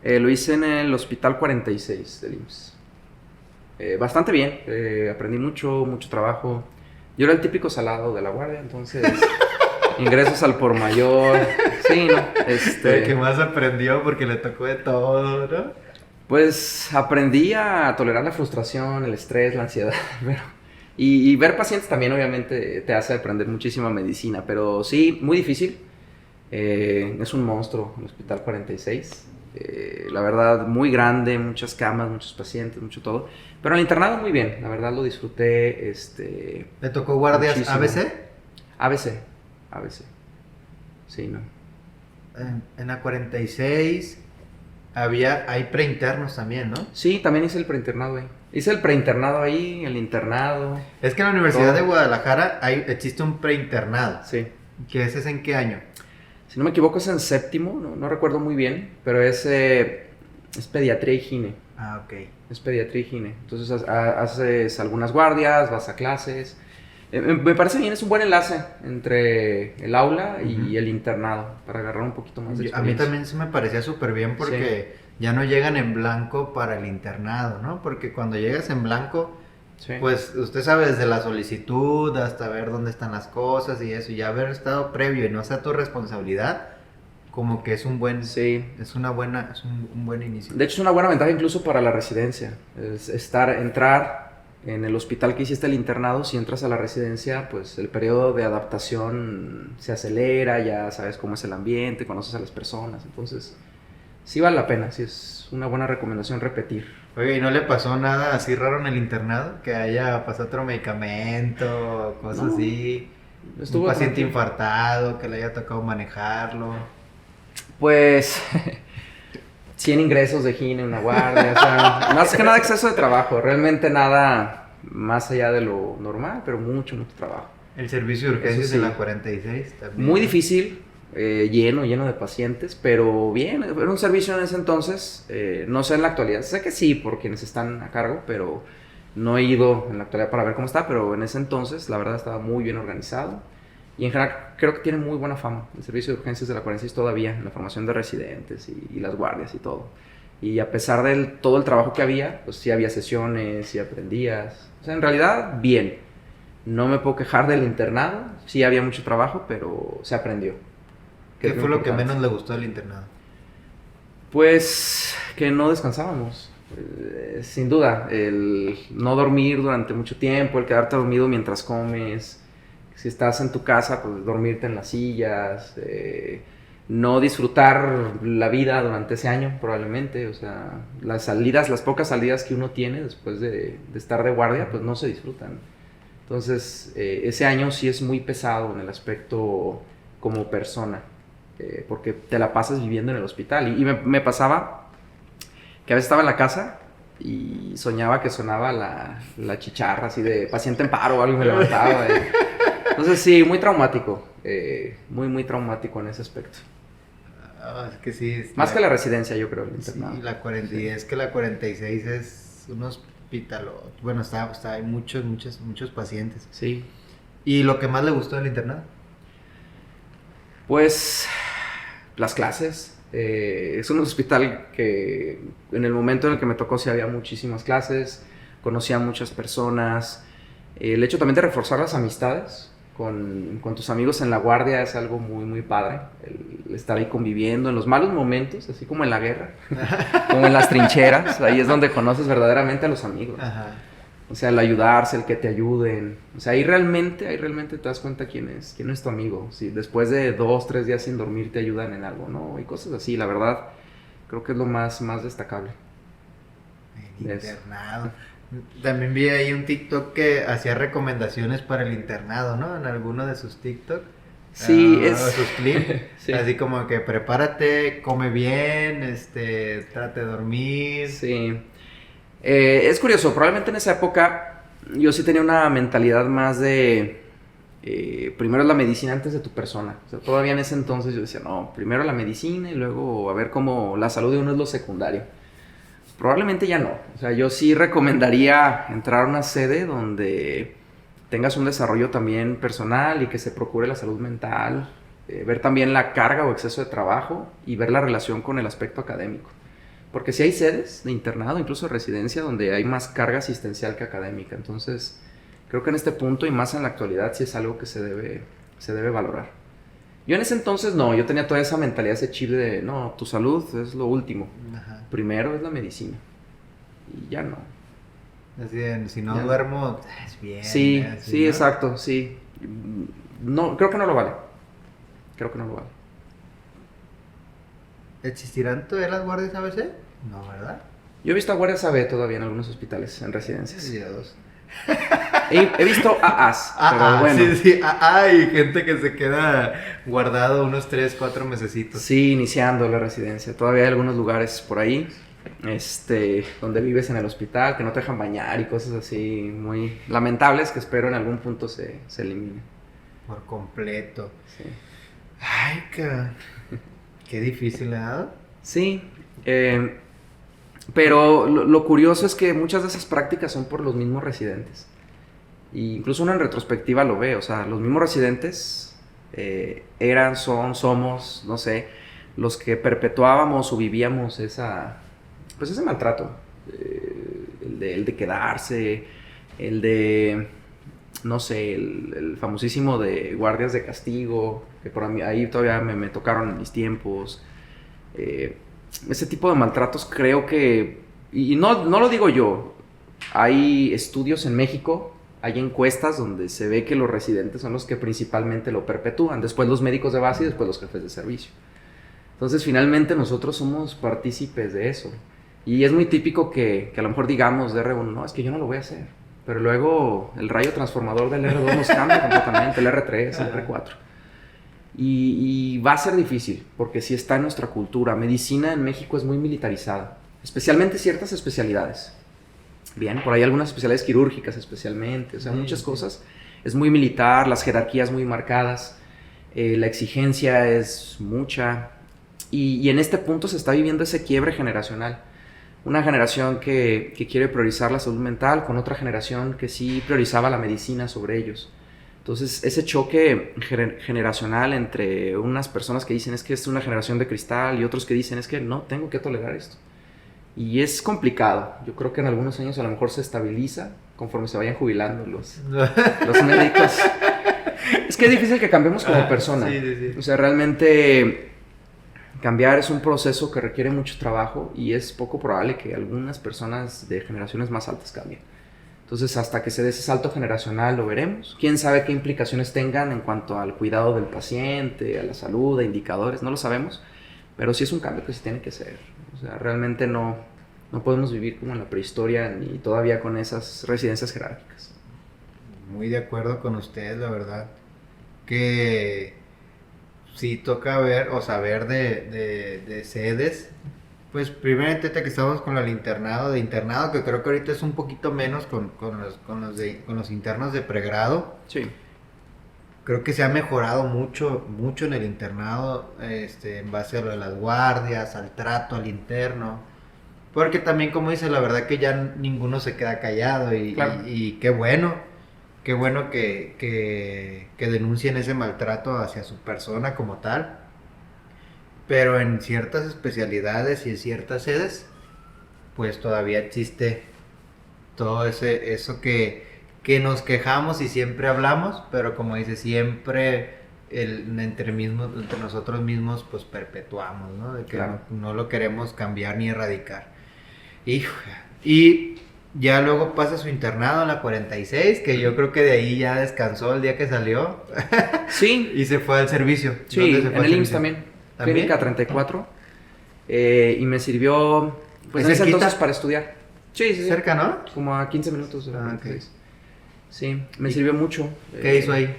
Lo hice en el Hospital 46 del IMSS. Bastante bien, aprendí mucho, mucho trabajo. Yo era el típico salado de la guardia, entonces ingresos al por mayor, sí, ¿no? El que más aprendió porque le tocó de todo, ¿no? Pues aprendí a tolerar la frustración, el estrés, la ansiedad, pero... Y ver pacientes también obviamente te hace aprender muchísima medicina, pero sí, muy difícil. Es un monstruo el Hospital 46. La verdad, muy grande, muchas camas, muchos pacientes, mucho todo. Pero el internado muy bien, la verdad lo disfruté. ¿Le tocó guardias muchísimo. ABC? ABC. Sí, ¿no? En la 46 hay preinternos también, ¿no? Sí, también hice el preinternado ahí. Hice el preinternado ahí, el internado. Es que en la Universidad todo. de Guadalajara existe un preinternado. Sí. ¿Que ese es en qué año? Si no me equivoco es en séptimo, no recuerdo muy bien, pero es pediatría y gine. Ah, ok. Es pediatría y gine. Entonces haces algunas guardias, vas a clases. Me parece bien, es un buen enlace entre el aula y el internado para agarrar un poquito más de A mí experiencia. también se me parecía súper bien porque ya no llegan en blanco para el internado, ¿no? Porque cuando llegas en blanco, Sí. pues usted sabe desde la solicitud hasta ver dónde están las cosas y eso, y ya haber estado previo y no sea tu responsabilidad, como que es un buen, Sí. es un buen inicio. De hecho, es una buena ventaja incluso para la residencia. Es entrar en el hospital que hiciste el internado. Si entras a la residencia, pues el periodo de adaptación se acelera, ya sabes cómo es el ambiente, conoces a las personas. Entonces, sí vale la pena, sí es una buena recomendación repetir. Oye, ¿y no le pasó nada así raro en el internado? Que haya pasado otro medicamento, cosas No, así. estuvo Un paciente tranquilo. infartado, que le haya tocado manejarlo. Pues 100 ingresos de gine, una guardia, o sea, más que nada exceso de trabajo, realmente nada más allá de lo normal, pero mucho, mucho trabajo. El servicio de urgencias Eso sí. de la 46 también. Muy difícil, lleno de pacientes, pero bien, era un servicio en ese entonces, no sé en la actualidad, sé que sí por quienes están a cargo, pero no he ido en la actualidad para ver cómo está, pero en ese entonces la verdad estaba muy bien organizado. Y en general creo que tiene muy buena fama el servicio de urgencias de la 46 todavía, en la formación de residentes y las guardias y todo. Y a pesar de todo el trabajo que había, pues sí había sesiones, sí aprendías. O sea, en realidad, bien. No me puedo quejar del internado, sí había mucho trabajo, pero se aprendió. ¿Qué es fue lo que importante. menos le gustó del internado? Pues que no descansábamos. Sin duda, el no dormir durante mucho tiempo, el quedarte dormido mientras comes. Si estás en tu casa, pues dormirte en las sillas, no disfrutar la vida durante ese año probablemente, o sea, las pocas salidas que uno tiene después de estar de guardia, pues no se disfrutan. Entonces, ese año sí es muy pesado en el aspecto como persona, porque te la pasas viviendo en el hospital. Y me pasaba que a veces estaba en la casa y soñaba que sonaba la chicharra así de paciente en paro o algo y me levantaba. Entonces sí, muy traumático, muy traumático en ese aspecto. Es que sí. Más que la residencia, yo creo, el internado. Sí, y es que la 46 es un hospital. Bueno, hay muchos pacientes. Sí. ¿Y lo que más le gustó del internado? Pues las clases. Es un hospital que en el momento en el que me tocó sí había muchísimas clases, conocía a muchas personas. El hecho también de reforzar las amistades con tus amigos en la guardia es algo muy padre. El estar ahí conviviendo en los malos momentos, así como en la guerra, como en las trincheras, ahí es donde conoces verdaderamente a los amigos. Ajá. O sea, el ayudarse, el que te ayuden. O sea, ahí realmente te das cuenta quién es tu amigo. Si después de 2, 3 días sin dormir te ayudan en algo, ¿no? Y cosas así, la verdad, creo que es lo más destacable. El internado. También vi ahí un TikTok que hacía recomendaciones para el internado, ¿no? En alguno de sus TikTok. Sí, sus clips. Sí. Así como que prepárate, come bien, trate de dormir. Sí. Es curioso, probablemente en esa época yo sí tenía una mentalidad más de primero la medicina antes de tu persona. O sea, todavía en ese entonces yo decía, no, primero la medicina y luego a ver cómo la salud de uno es lo secundario. Probablemente ya no. O sea, yo sí recomendaría entrar a una sede donde tengas un desarrollo también personal y que se procure la salud mental, ver también la carga o exceso de trabajo y ver la relación con el aspecto académico. Porque sí hay sedes de internado, incluso de residencia, donde hay más carga asistencial que académica. Entonces, creo que en este punto y más en la actualidad sí es algo que se debe valorar. Yo en ese entonces no, yo tenía toda esa mentalidad, ese chip de, no, tu salud es lo último. Ajá. Primero es la medicina. Y ya no. Así de, si no Ya. duermo, es bien. Sí, así, sí, ¿no? exacto, sí. No, creo que no lo vale. Creo que no lo vale. ¿Existirán todavía las guardias ABC? No, ¿verdad? Yo he visto a guardias AB todavía en algunos hospitales, en residencias. Dios. He visto AAs, pero bueno. Sí, sí. Hay gente que se queda guardado unos 3, 4 mesecitos. Sí, iniciando la residencia. Todavía hay algunos lugares por ahí, donde vives en el hospital, que no te dejan bañar y cosas así muy lamentables que espero en algún punto se eliminen. Por completo. Sí. Ay, qué difícil, ¿verdad? Sí, pero lo curioso es que muchas de esas prácticas son por los mismos residentes. Y incluso uno en retrospectiva lo ve, o sea, los mismos residentes somos, no sé, los que perpetuábamos o vivíamos ese maltrato. El de quedarse, el de, no sé, el famosísimo de guardias de castigo, que por ahí todavía me tocaron en mis tiempos. Ese tipo de maltratos creo que, y no lo digo yo, hay estudios en México, hay encuestas donde se ve que los residentes son los que principalmente lo perpetúan, después los médicos de base y después los jefes de servicio. Entonces finalmente nosotros somos partícipes de eso. Y es muy típico que a lo mejor digamos de R1, no, es que yo no lo voy a hacer. Pero luego el rayo transformador del R2 nos cambia completamente, el R3, el R4. Y va a ser difícil, porque sí está en nuestra cultura. Medicina en México es muy militarizada, especialmente ciertas especialidades. Bien, por ahí algunas especialidades quirúrgicas especialmente, o sea, muchas cosas. Es muy militar, las jerarquías muy marcadas, la exigencia es mucha. Y en este punto se está viviendo ese quiebre generacional. Una generación que quiere priorizar la salud mental con otra generación que sí priorizaba la medicina sobre ellos. Entonces, ese choque generacional entre unas personas que dicen es que es una generación de cristal y otros que dicen es que no, tengo que tolerar esto. Y es complicado. Yo creo que en algunos años a lo mejor se estabiliza conforme se vayan jubilando los médicos. Es que es difícil que cambiemos como persona. Sí. O sea, realmente cambiar es un proceso que requiere mucho trabajo y es poco probable que algunas personas de generaciones más altas cambien. Entonces, hasta que se dé ese salto generacional lo veremos. Quién sabe qué implicaciones tengan en cuanto al cuidado del paciente, a la salud, a indicadores, no lo sabemos. Pero sí es un cambio que se tiene que hacer. O sea, realmente no podemos vivir como en la prehistoria ni todavía con esas residencias jerárquicas. Muy de acuerdo con usted, la verdad. Que sí toca ver o saber de sedes. Pues primeramente que estamos con el internado, que creo que ahorita es un poquito menos con los internos de pregrado. Sí. Creo que se ha mejorado mucho en el internado, en base a lo de las guardias, al trato al interno. Porque también, como dice, la verdad que ya ninguno se queda callado y, Claro. y qué bueno que denuncien ese maltrato hacia su persona como tal. Pero en ciertas especialidades y en ciertas sedes, pues todavía existe todo eso que nos quejamos y siempre hablamos, pero como dice, siempre entre nosotros mismos pues perpetuamos, ¿no? De que Claro. no lo queremos cambiar ni erradicar. Y ya luego pasa su internado en la 46, que yo creo que de ahí ya descansó el día que salió Sí, y se fue al servicio. sí, ¿Dónde se fue en al el IMSS servicio? también. ¿También? Clínica 34. Y me sirvió, pues ¿Es en ese cerquita? entonces para estudiar. Sí. Cerca, ¿no? Como a 15 minutos de la Ah, 46. Sí, me sirvió mucho. ¿Qué hizo ahí?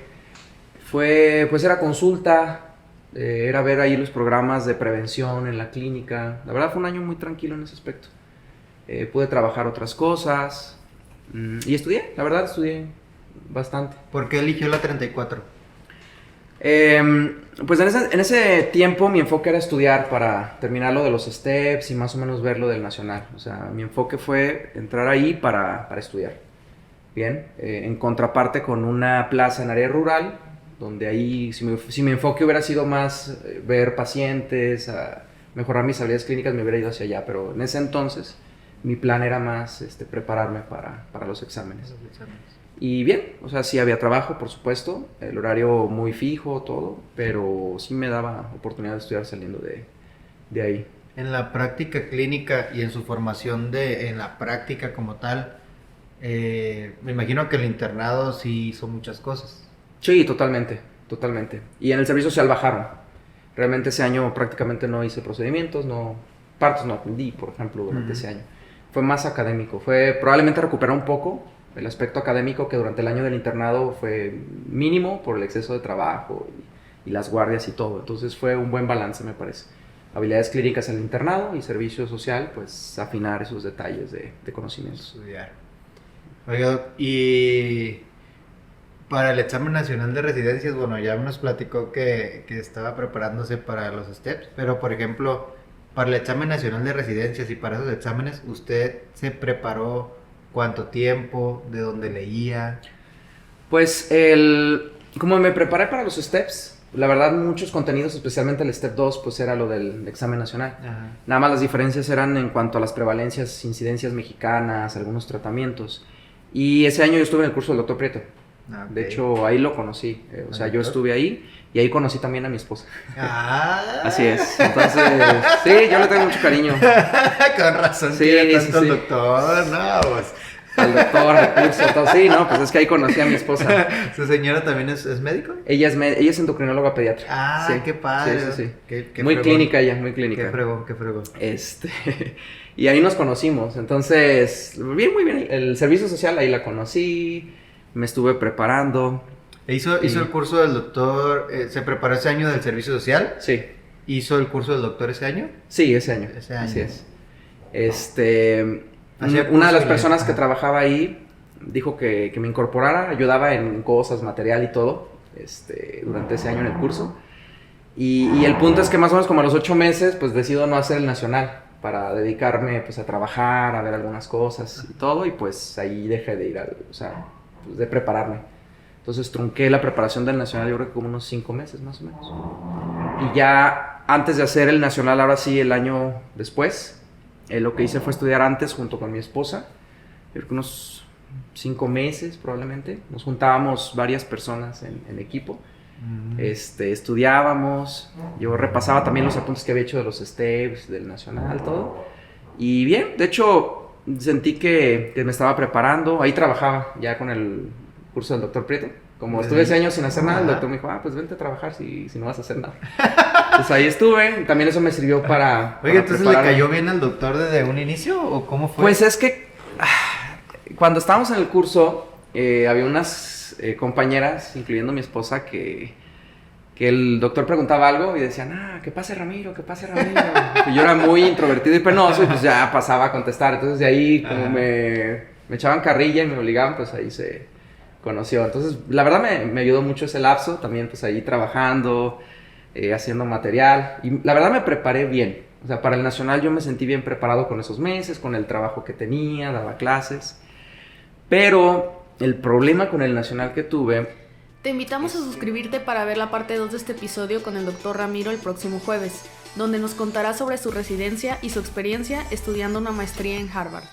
Pues era consulta, era ver ahí los programas de prevención en la clínica. La verdad fue un año muy tranquilo en ese aspecto. Pude trabajar otras cosas y estudié, la verdad estudié bastante. ¿Por qué eligió la 34? Pues en ese tiempo mi enfoque era estudiar para terminar lo de los STEPS y más o menos ver lo del nacional. O sea, mi enfoque fue entrar ahí para estudiar. Bien, en contraparte con una plaza en área rural, donde ahí si mi enfoque hubiera sido más ver pacientes, mejorar mis habilidades clínicas, me hubiera ido hacia allá, pero en ese entonces mi plan era más prepararme para los exámenes. Y bien, o sea, sí había trabajo, por supuesto, el horario muy fijo, todo, pero sí me daba oportunidad de estudiar saliendo de ahí. En la práctica clínica y en su formación en la práctica como tal, me imagino que el internado sí hizo muchas cosas. Sí, totalmente, totalmente. Y en el servicio social bajaron. Realmente ese año prácticamente no hice procedimientos, partos no atendí, por ejemplo, durante ese año. Fue más académico, fue probablemente recuperar un poco el aspecto académico que durante el año del internado fue mínimo por el exceso de trabajo y las guardias y todo. Entonces fue un buen balance, me parece. Habilidades clínicas en el internado y servicio social, pues afinar esos detalles de conocimientos. Estudiar. Oiga, y para el examen nacional de residencias, bueno, ya nos platicó que estaba preparándose para los STEPS, pero por ejemplo, para el examen nacional de residencias y para esos exámenes, ¿usted se preparó cuánto tiempo? ¿De dónde leía? Pues como me preparé para los STEPS, la verdad muchos contenidos, especialmente el STEP 2, pues era lo del examen nacional. Ajá. Nada más las diferencias eran en cuanto a las prevalencias, incidencias mexicanas, algunos tratamientos. Y ese año yo estuve en el curso del doctor Prieto. Okay. De hecho, ahí lo conocí. O sea, yo estuve ahí y ahí conocí también a mi esposa. Así es. Entonces, sí, yo le tengo mucho cariño. Con razón, sí, tanto el doctor, no, pues. Al doctor, al curso, todo. Sí, no, pues es que ahí conocí a mi esposa. ¿Su señora también es médico? Ella es endocrinóloga pediatra. Ah, sí. Qué padre. Sí. Qué muy fregón. Clínica ella, muy clínica. Qué fregón. Y ahí nos conocimos. Entonces, muy bien. El servicio social ahí la conocí, me estuve preparando. ¿Hizo el curso del doctor? ¿Se preparó ese año del servicio social? Sí. ¿Hizo el curso del doctor ese año? Sí, ese año. Así es. Una de las personas que trabajaba ahí dijo que me incorporara, ayudaba en cosas, material y todo, durante ese año en el curso. Y el punto es que más o menos como a los 8 meses, pues decido no hacer el nacional para dedicarme pues a trabajar, a ver algunas cosas y todo, y pues ahí dejé de ir pues, de prepararme. Entonces trunqué la preparación del nacional, yo creo que como unos 5 meses más o menos. Y ya antes de hacer el nacional, ahora sí, el año después, lo que hice fue estudiar antes junto con mi esposa, yo creo que unos 5 meses probablemente. Nos juntábamos varias personas en equipo, estudiábamos, yo repasaba también los apuntes que había hecho de los STEPS, del nacional, todo. Y bien, de hecho sentí que me estaba preparando, ahí trabajaba ya con el curso del doctor Prieto. Como estuve ese año sin hacer nada, el doctor me dijo, pues vente a trabajar si no vas a hacer nada. Pues ahí estuve, también eso me sirvió para... Oye, ¿entonces le cayó bien al doctor desde un inicio o cómo fue? Pues es que cuando estábamos en el curso, había unas compañeras, incluyendo mi esposa, que el doctor preguntaba algo y decían, que pase Ramiro, que pase Ramiro. Y yo era muy introvertido y penoso y pues ya pasaba a contestar. Entonces de ahí como me echaban carrilla y me obligaban, pues ahí se conoció. Entonces la verdad me ayudó mucho ese lapso, también pues ahí trabajando, haciendo material. Y la verdad me preparé bien. O sea, para el nacional yo me sentí bien preparado con esos meses, con el trabajo que tenía, daba clases. Pero el problema con el nacional que tuve... Te invitamos a suscribirte para ver la parte 2 de este episodio con el Dr. Ramiro el próximo jueves, donde nos contará sobre su residencia y su experiencia estudiando una maestría en Harvard.